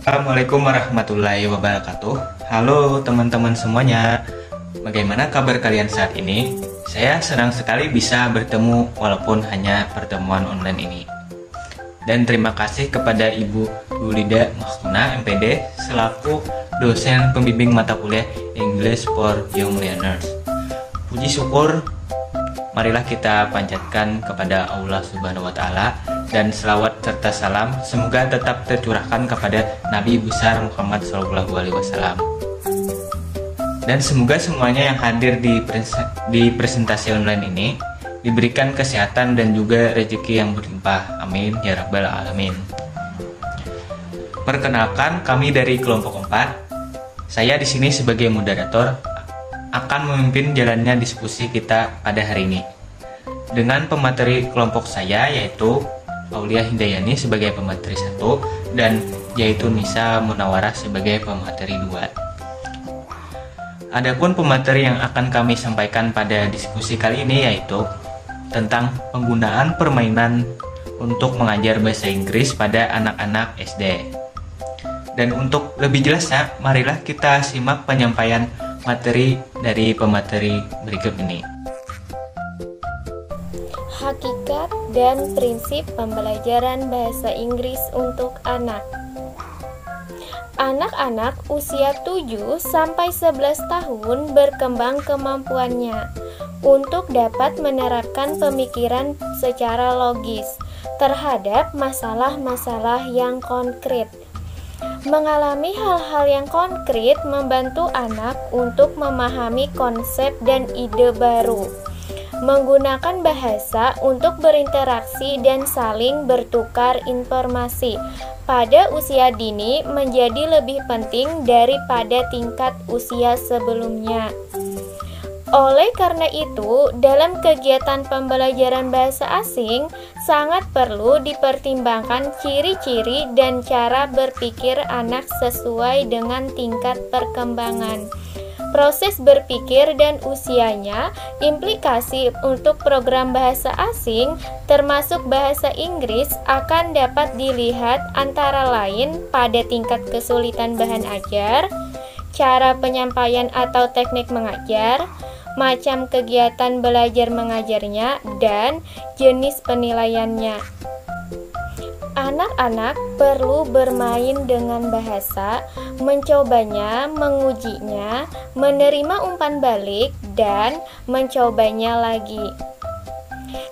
Assalamualaikum warahmatullahi wabarakatuh. Halo teman-teman semuanya. Bagaimana kabar kalian saat ini? Saya senang sekali bisa bertemu walaupun hanya pertemuan online ini. Dan terima kasih kepada Ibu Yulida Mahkuna MPD selaku dosen pembimbing mata kuliah English for Young Learners. Puji syukur, marilah kita panjatkan kepada Allah Subhanahu wa Ta'ala, dan selawat serta salam semoga tetap tercurahkan kepada Nabi besar Muhammad SAW. Dan semoga semuanya yang hadir di presentasi online ini diberikan kesehatan dan juga rezeki yang berlimpah. Amin ya rabbal alamin. Perkenalkan, kami dari kelompok 4. Saya di sini sebagai moderator akan memimpin jalannya diskusi kita pada hari ini dengan pemateri kelompok saya, yaitu Aulia Hindayani sebagai pemateri 1 dan yaitu Nisa Munawarah sebagai pemateri 2. Adapun pemateri yang akan kami sampaikan pada diskusi kali ini yaitu tentang penggunaan permainan untuk mengajar bahasa Inggris pada anak-anak SD. Dan untuk lebih jelasnya, marilah kita simak penyampaian materi dari pemateri berikut ini. Hakikat dan prinsip pembelajaran bahasa Inggris untuk anak. Anak-anak usia 7-11 tahun berkembang kemampuannya untuk dapat menerapkan pemikiran secara logis terhadap masalah-masalah yang konkret. Mengalami hal-hal yang konkret membantu anak untuk memahami konsep dan ide baru. Menggunakan bahasa untuk berinteraksi dan saling bertukar informasi pada usia dini menjadi lebih penting daripada tingkat usia sebelumnya. Oleh karena itu, dalam kegiatan pembelajaran bahasa asing sangat perlu dipertimbangkan ciri-ciri dan cara berpikir anak sesuai dengan tingkat perkembangan, proses berpikir dan usianya. Implikasi untuk program bahasa asing termasuk bahasa Inggris akan dapat dilihat antara lain pada tingkat kesulitan bahan ajar, cara penyampaian atau teknik mengajar, macam kegiatan belajar mengajarnya, dan jenis penilaiannya. Anak-anak perlu bermain dengan bahasa, mencobanya, mengujinya, menerima umpan balik, dan mencobanya lagi.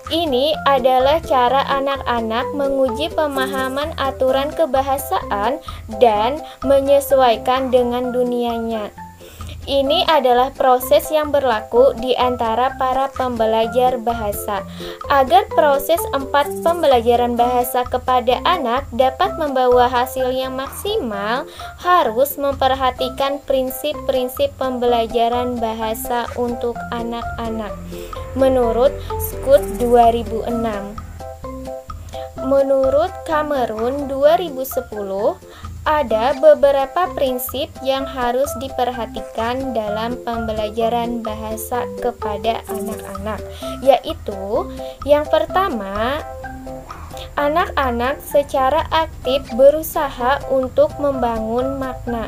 Ini adalah cara anak-anak menguji pemahaman aturan kebahasaan dan menyesuaikan dengan dunianya. Ini adalah proses yang berlaku di antara para pembelajar bahasa. Agar proses 4 pembelajaran bahasa kepada anak dapat membawa hasil yang maksimal, harus memperhatikan prinsip-prinsip pembelajaran bahasa untuk anak-anak. Menurut Scout 2006. Menurut Kamerun 2010, ada beberapa prinsip yang harus diperhatikan dalam pembelajaran bahasa kepada anak-anak, yaitu yang pertama, anak-anak secara aktif berusaha untuk membangun makna.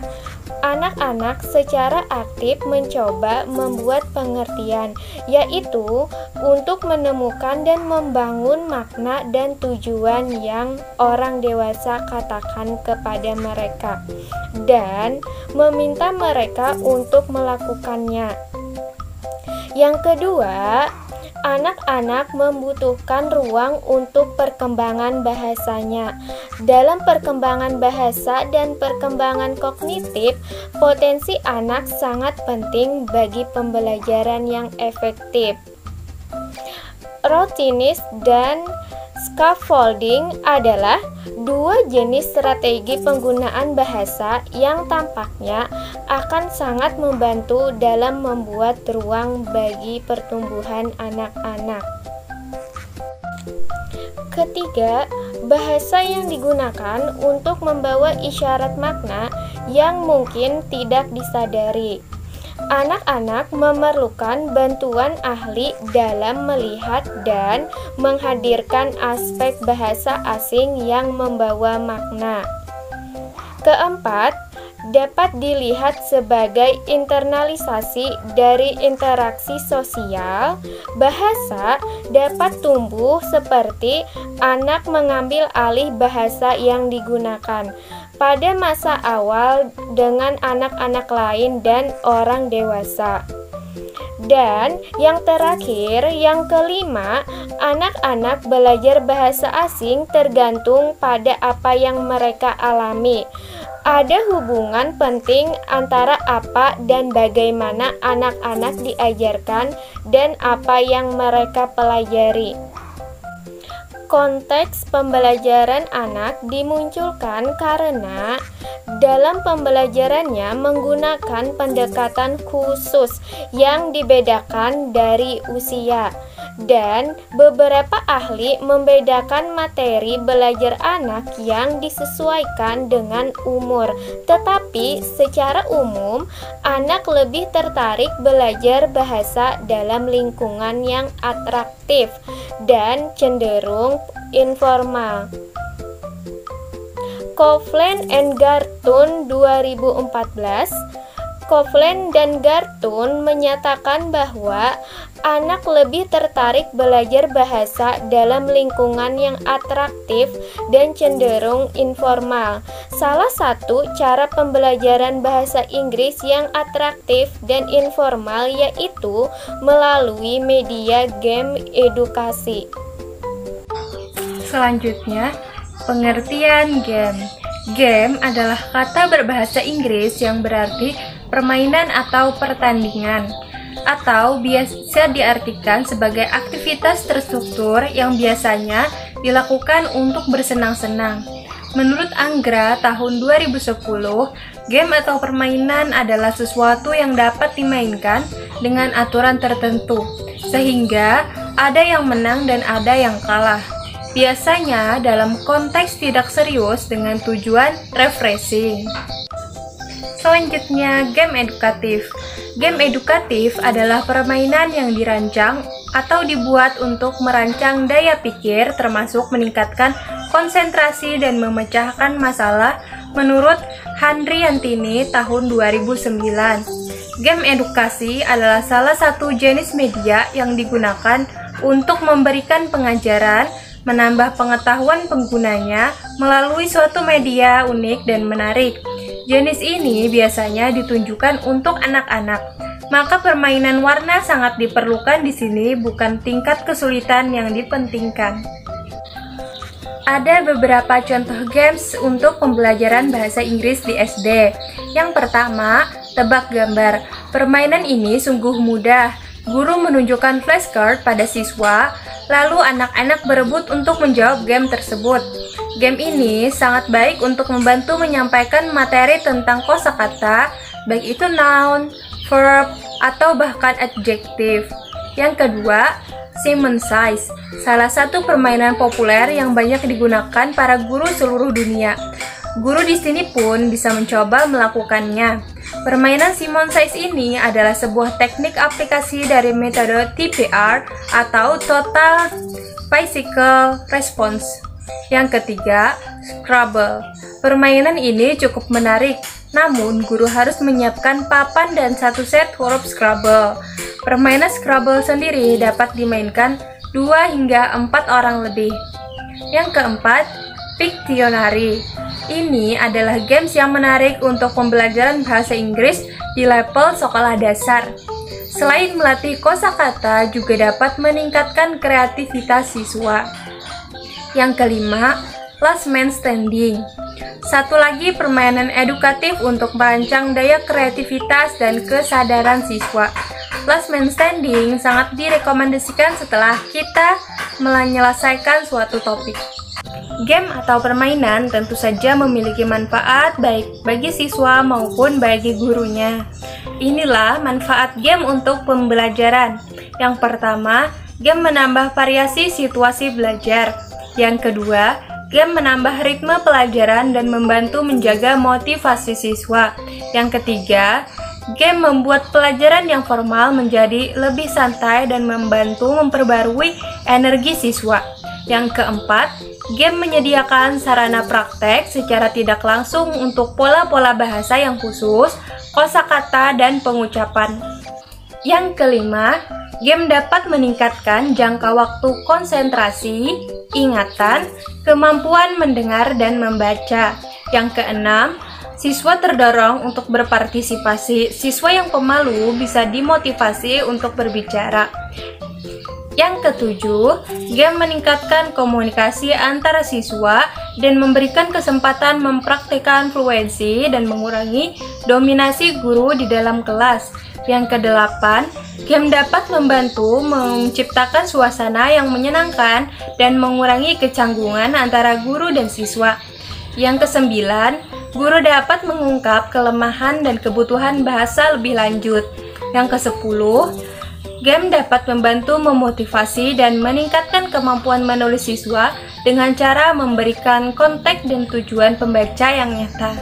Anak-anak secara aktif mencoba membuat pengertian, yaitu untuk menemukan dan membangun makna dan tujuan yang orang dewasa katakan kepada mereka, dan meminta mereka untuk melakukannya. Yang kedua, anak-anak membutuhkan ruang untuk perkembangan bahasanya. Dalam perkembangan bahasa dan perkembangan kognitif, potensi anak sangat penting bagi pembelajaran yang efektif. Routinis dan scaffolding adalah dua jenis strategi penggunaan bahasa yang tampaknya akan sangat membantu dalam membuat ruang bagi pertumbuhan anak-anak. Ketiga, bahasa yang digunakan untuk membawa isyarat makna yang mungkin tidak disadari. Anak-anak memerlukan bantuan ahli dalam melihat dan menghadirkan aspek bahasa asing yang membawa makna. Keempat, dapat dilihat sebagai internalisasi dari interaksi sosial. Bahasa dapat tumbuh seperti anak mengambil alih bahasa yang digunakan pada masa awal dengan anak-anak lain dan orang dewasa. Dan yang terakhir, yang kelima, anak-anak belajar bahasa asing tergantung pada apa yang mereka alami. Ada hubungan penting antara apa dan bagaimana anak-anak diajarkan dan apa yang mereka pelajari. Konteks pembelajaran anak dimunculkan karena dalam pembelajarannya menggunakan pendekatan khusus yang dibedakan dari usia. Dan beberapa ahli membedakan materi belajar anak yang disesuaikan dengan umur. Tetapi secara umum, anak lebih tertarik belajar bahasa dalam lingkungan yang atraktif dan cenderung informal. Coughlin and Gartun 2014. Coughlin dan Gartun menyatakan bahwa anak lebih tertarik belajar bahasa dalam lingkungan yang atraktif dan cenderung informal. Salah satu cara pembelajaran bahasa Inggris yang atraktif dan informal yaitu melalui media game edukasi. Selanjutnya, pengertian game. Game adalah kata berbahasa Inggris yang berarti permainan atau pertandingan, atau biasa diartikan sebagai aktivitas terstruktur yang biasanya dilakukan untuk bersenang-senang. Menurut Angra tahun 2010, game atau permainan adalah sesuatu yang dapat dimainkan dengan aturan tertentu, sehingga ada yang menang dan ada yang kalah. Biasanya dalam konteks tidak serius dengan tujuan refreshing. Selanjutnya, game edukatif. Game edukatif adalah permainan yang dirancang atau dibuat untuk merancang daya pikir termasuk meningkatkan konsentrasi dan memecahkan masalah menurut Handriantini tahun 2009. Game edukasi adalah salah satu jenis media yang digunakan untuk memberikan pengajaran, menambah pengetahuan penggunanya melalui suatu media unik dan menarik. Jenis ini biasanya ditunjukkan untuk anak-anak. Maka permainan warna sangat diperlukan di sini, bukan tingkat kesulitan yang dipentingkan. Ada beberapa contoh games untuk pembelajaran bahasa Inggris di SD. Yang pertama, tebak gambar. Permainan ini sungguh mudah. Guru menunjukkan flashcard pada siswa, lalu anak-anak berebut untuk menjawab game tersebut. Game ini sangat baik untuk membantu menyampaikan materi tentang kosakata, baik itu noun, verb, atau bahkan adjektif. Yang kedua, Simon Says, salah satu permainan populer yang banyak digunakan para guru seluruh dunia. Guru di sini pun bisa mencoba melakukannya. Permainan Simon Says ini adalah sebuah teknik aplikasi dari metode TPR atau Total Physical Response. Yang ketiga, Scrabble. Permainan ini cukup menarik, namun guru harus menyiapkan papan dan satu set huruf Scrabble. Permainan Scrabble sendiri dapat dimainkan 2 hingga 4 orang lebih. Yang keempat, Pictionary. Ini adalah games yang menarik untuk pembelajaran bahasa Inggris di level sekolah dasar. Selain melatih kosakata, juga dapat meningkatkan kreativitas siswa. Yang kelima, Last Man Standing. Satu lagi permainan edukatif untuk merancang daya kreativitas dan kesadaran siswa. Last Man Standing sangat direkomendasikan setelah kita menyelesaikan suatu topik. Game atau permainan tentu saja memiliki manfaat baik bagi siswa maupun bagi gurunya. Inilah manfaat game untuk pembelajaran. Yang pertama, game menambah variasi situasi belajar. Yang kedua, game menambah ritme pelajaran dan membantu menjaga motivasi siswa. Yang ketiga, game membuat pelajaran yang formal menjadi lebih santai dan membantu memperbarui energi siswa. Yang keempat, game menyediakan sarana praktek secara tidak langsung untuk pola-pola bahasa yang khusus, kosakata, dan pengucapan. Yang kelima, game dapat meningkatkan jangka waktu konsentrasi, ingatan, kemampuan mendengar dan membaca. Yang keenam, siswa terdorong untuk berpartisipasi. Siswa yang pemalu bisa dimotivasi untuk berbicara. Yang ketujuh, game meningkatkan komunikasi antara siswa dan memberikan kesempatan mempraktikkan fluensi dan mengurangi dominasi guru di dalam kelas. Yang kedelapan, game dapat membantu menciptakan suasana yang menyenangkan dan mengurangi kecanggungan antara guru dan siswa. Yang kesembilan, guru dapat mengungkap kelemahan dan kebutuhan bahasa lebih lanjut. Yang kesepuluh, game dapat membantu memotivasi dan meningkatkan kemampuan menulis siswa dengan cara memberikan konteks dan tujuan pembaca yang nyata.